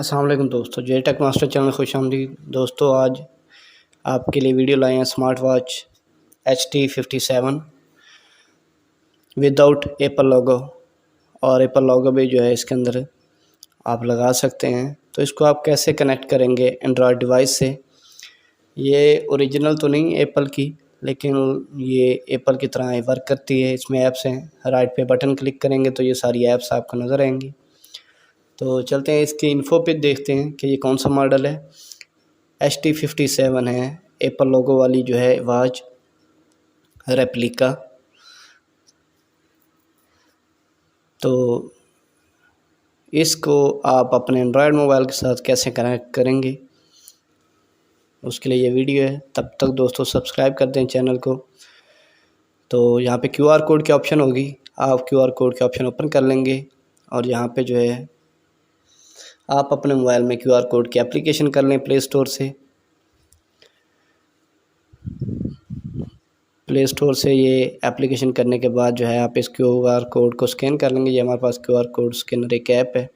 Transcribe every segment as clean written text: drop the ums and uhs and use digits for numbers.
अस्सलाम वालेकुम दोस्तों, जे टेक मास्टर चैनल खुशामदीद। दोस्तों आज आपके लिए वीडियो लाए हैं smart watch HT57 without Apple logo, और एप्पल लोगो भी जो है इसके अंदर आप लगा सकते हैं। तो इसको आप कैसे कनेक्ट करेंगे एंड्रॉयड डिवाइस से। ये ओरिजिनल तो नहीं एप्पल की, लेकिन ये एप्पल की तरह वर्क करती है। इसमें ऐप्स हैं, राइट पे बटन क्लिक करेंगे तो ये सारी ऐप्स आपको नज़र आएंगी। तो चलते हैं इसकी इन्फो पे देखते हैं कि ये कौन सा मॉडल है। HT57 है, एप्पल लोगो वाली जो है वॉच रेप्लिका। तो इसको आप अपने एंड्रॉयड मोबाइल के साथ कैसे कनेक्ट करेंगे, उसके लिए ये वीडियो है। तब तक दोस्तों सब्सक्राइब कर दें चैनल को। तो यहाँ पे QR कोड की ऑप्शन होगी, आप QR कोड के ऑप्शन ओपन कर लेंगे और यहाँ पे जो है आप अपने मोबाइल में QR कोड की एप्लीकेशन कर लें प्ले स्टोर से। प्ले स्टोर से ये एप्लीकेशन करने के बाद जो है आप इस QR कोड को स्कैन कर लेंगे। ये हमारे पास QR कोड स्कैनर एक ऐप है।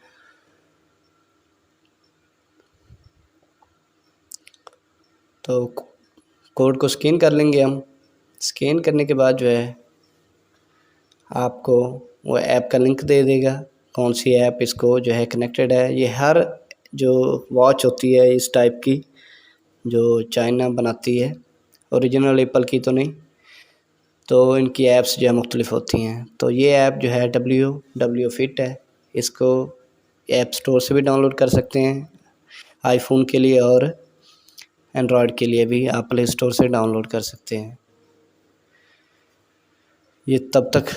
तो कोड को स्कैन कर लेंगे हम। स्कैन करने के बाद जो है आपको वो ऐप का लिंक दे देगा, कौन सी ऐप इसको जो है कनेक्टेड है। ये हर जो वॉच होती है इस टाइप की, जो चाइना बनाती है, ओरिजिनल एप्पल की तो नहीं, तो इनकी ऐप्स जो है मुख्तलिफ होती हैं। तो ये ऐप जो है WW फिट है। इसको ऐप स्टोर से भी डाउनलोड कर सकते हैं आईफोन के लिए, और एंड्रॉयड के लिए भी आप प्ले स्टोर से डाउनलोड कर सकते हैं। ये तब तक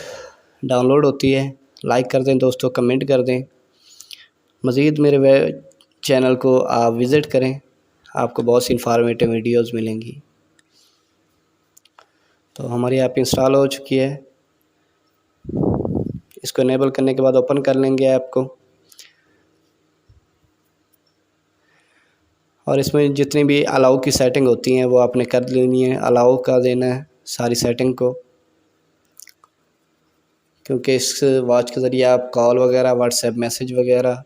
डाउनलोड होती है। लाइक कर दें दोस्तों, कमेंट कर दें। मज़ीद मेरे वेब चैनल को आप विज़िट करें, आपको बहुत सी इंफॉर्मेटिव वीडियोज़ मिलेंगी। तो हमारी ऐप इंस्टॉल हो चुकी है। इसको इनेबल करने के बाद ओपन कर लेंगे ऐप को, और इसमें जितनी भी अलाउ की सेटिंग होती हैं वो आपने कर लेनी है। अलाउ का देना है सारी सेटिंग को, क्योंकि इस वॉच के ज़रिए आप कॉल वगैरह, व्हाट्सएप मैसेज वगैरह,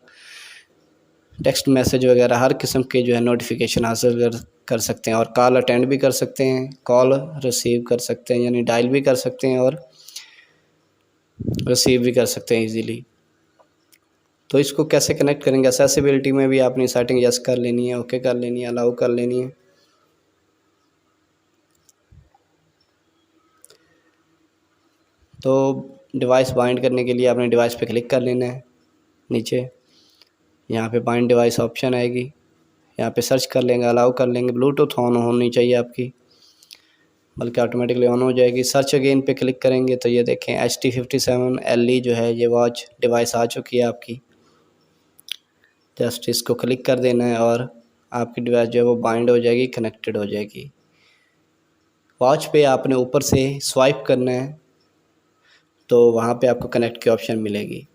टेक्स्ट मैसेज वगैरह हर किस्म के जो है नोटिफिकेशन हासिल कर सकते हैं, और कॉल अटेंड भी कर सकते हैं, कॉल रिसीव कर सकते हैं, यानी डायल भी कर सकते हैं और रिसीव भी कर सकते हैं इजीली। तो इसको कैसे कनेक्ट करेंगे, एक्सेसिबिलिटी में भी आपने सेटिंग यस कर लेनी है, ओके कर लेनी है, अलाउ कर लेनी है। तो डिवाइस बाइंड करने के लिए आपने डिवाइस पे क्लिक कर लेना है। नीचे यहाँ पे बाइंड डिवाइस ऑप्शन आएगी, यहाँ पे सर्च कर लेंगे, अलाउ कर लेंगे। ब्लूटूथ ऑन होनी चाहिए आपकी, बल्कि ऑटोमेटिकली ऑन हो जाएगी। सर्च अगेन पे क्लिक करेंगे तो ये देखें HT57 LE जो है ये वॉच डिवाइस आ चुकी है आपकी। जस्ट इसको क्लिक कर देना है और आपकी डिवाइस जो है वो बाइंड हो जाएगी, कनेक्टेड हो जाएगी। वॉच पे आपने ऊपर से स्वाइप करना है तो वहाँ पे आपको कनेक्ट की ऑप्शन मिलेगी।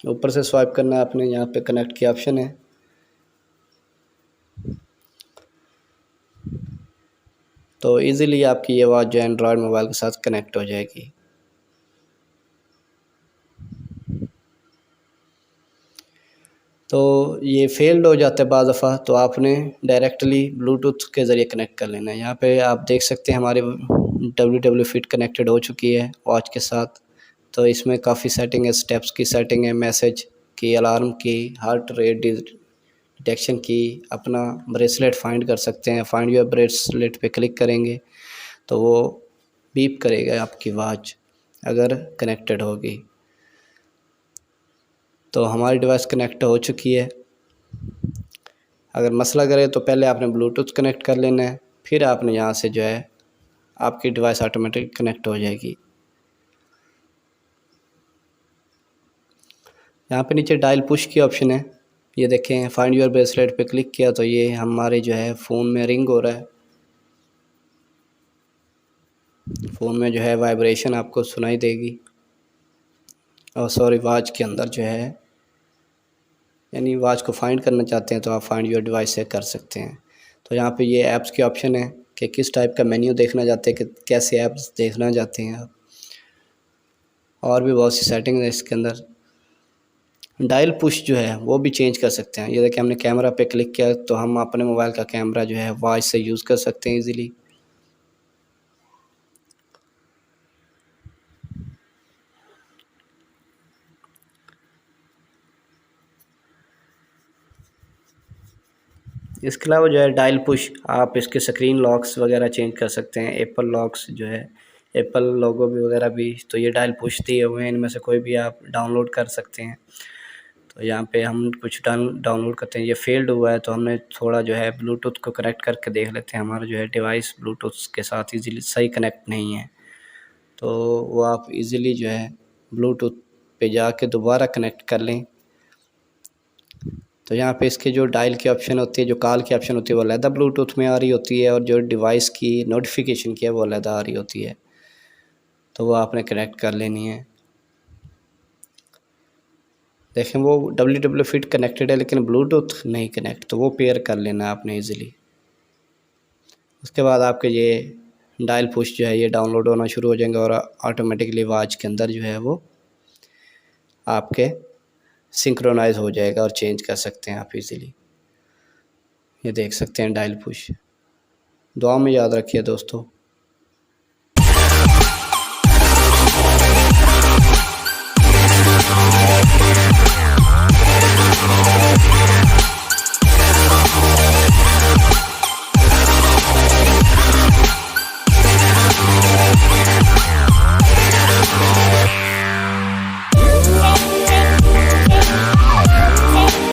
ऊपर से स्वाइप करना है आपने, यहाँ पे कनेक्ट की ऑप्शन है। तो इजीली आपकी ये वॉच जो है एंड्रॉयड मोबाइल के साथ कनेक्ट हो जाएगी। तो ये फेल्ड हो जाता है बाज़ दफ़ा, तो आपने डायरेक्टली ब्लूटूथ के ज़रिए कनेक्ट कर लेना है। यहाँ पे आप देख सकते हैं हमारे WW फिट कनेक्टेड हो चुकी है वॉच के साथ। तो इसमें काफ़ी सेटिंग है, स्टेप्स की सेटिंग है, मैसेज की, अलार्म की, हार्ट रेट डिटेक्शन की, अपना ब्रेसलेट फाइंड कर सकते हैं। फाइंड योर ब्रेसलेट पे क्लिक करेंगे तो वो बीप करेगा आपकी वॉच अगर कनेक्टेड होगी। तो हमारी डिवाइस कनेक्ट हो चुकी है। अगर मसला करे तो पहले आपने ब्लूटूथ कनेक्ट कर लेना है, फिर आपने यहाँ से जो है आपकी डिवाइस ऑटोमेटिक कनेक्ट हो जाएगी। यहाँ पे नीचे डायल पुश की ऑप्शन है, ये देखें। फाइंड योर ब्रेसलेट पे क्लिक किया तो ये हमारे जो है फ़ोन में रिंग हो रहा है। फ़ोन में जो है वाइब्रेशन आपको सुनाई देगी, और सॉरी वॉच के अंदर जो है, यानी वॉच को फाइंड करना चाहते हैं तो आप फाइंड योर डिवाइस से कर सकते हैं। तो यहाँ पे ये ऐप्स की ऑप्शन है कि किस टाइप का मेन्यू देखना चाहते हैं, कि कैसे ऐप्स देखना चाहते हैं आप, और भी बहुत सी सेटिंग है इसके अंदर। डायल पुश जो है वो भी चेंज कर सकते हैं। ये देखिए हमने कैमरा पे क्लिक किया तो हम अपने मोबाइल का कैमरा जो है वॉइस से यूज़ कर सकते हैं इजीली। इसके अलावा जो है डायल पुश आप इसके स्क्रीन लॉक्स वगैरह चेंज कर सकते हैं। एप्पल लॉक्स जो है, एप्पल लोगो भी वगैरह भी, तो ये डायल पुश दिए हुए हैं, इनमें से कोई भी आप डाउनलोड कर सकते हैं। तो यहाँ पे हम कुछ डाउनलोड करते हैं। ये फेल्ड हुआ है तो हमने थोड़ा जो है ब्लूटूथ को कनेक्ट करके देख लेते हैं। हमारा जो है डिवाइस ब्लूटूथ के साथ इजीली सही कनेक्ट नहीं है, तो वो आप इजीली जो है ब्लूटूथ पे जाके दोबारा कनेक्ट कर लें। तो यहाँ पे इसके जो डायल की ऑप्शन होती है, जो कॉल की ऑप्शन होती है, वो अलहदा ब्लूटूथ में आ रही होती है, और जो डिवाइस की नोटिफिकेशन की है वो अलहदा आ रही होती है, तो वो आपने कनेक्ट कर लेनी है। देखें वो WW फिट कनेक्टेड है लेकिन ब्लूटूथ नहीं कनेक्ट, तो वो पेयर कर लेना है आपने ईज़िली। उसके बाद आपके ये डायल पुश जो है ये डाउनलोड होना शुरू हो जाएंगे और ऑटोमेटिकली वॉच के अंदर जो है वो आपके सिंक्रोनाइज हो जाएगा और चेंज कर सकते हैं आप इजीली। ये देख सकते हैं डायल पुश। दुआ में याद रखिए दोस्तों।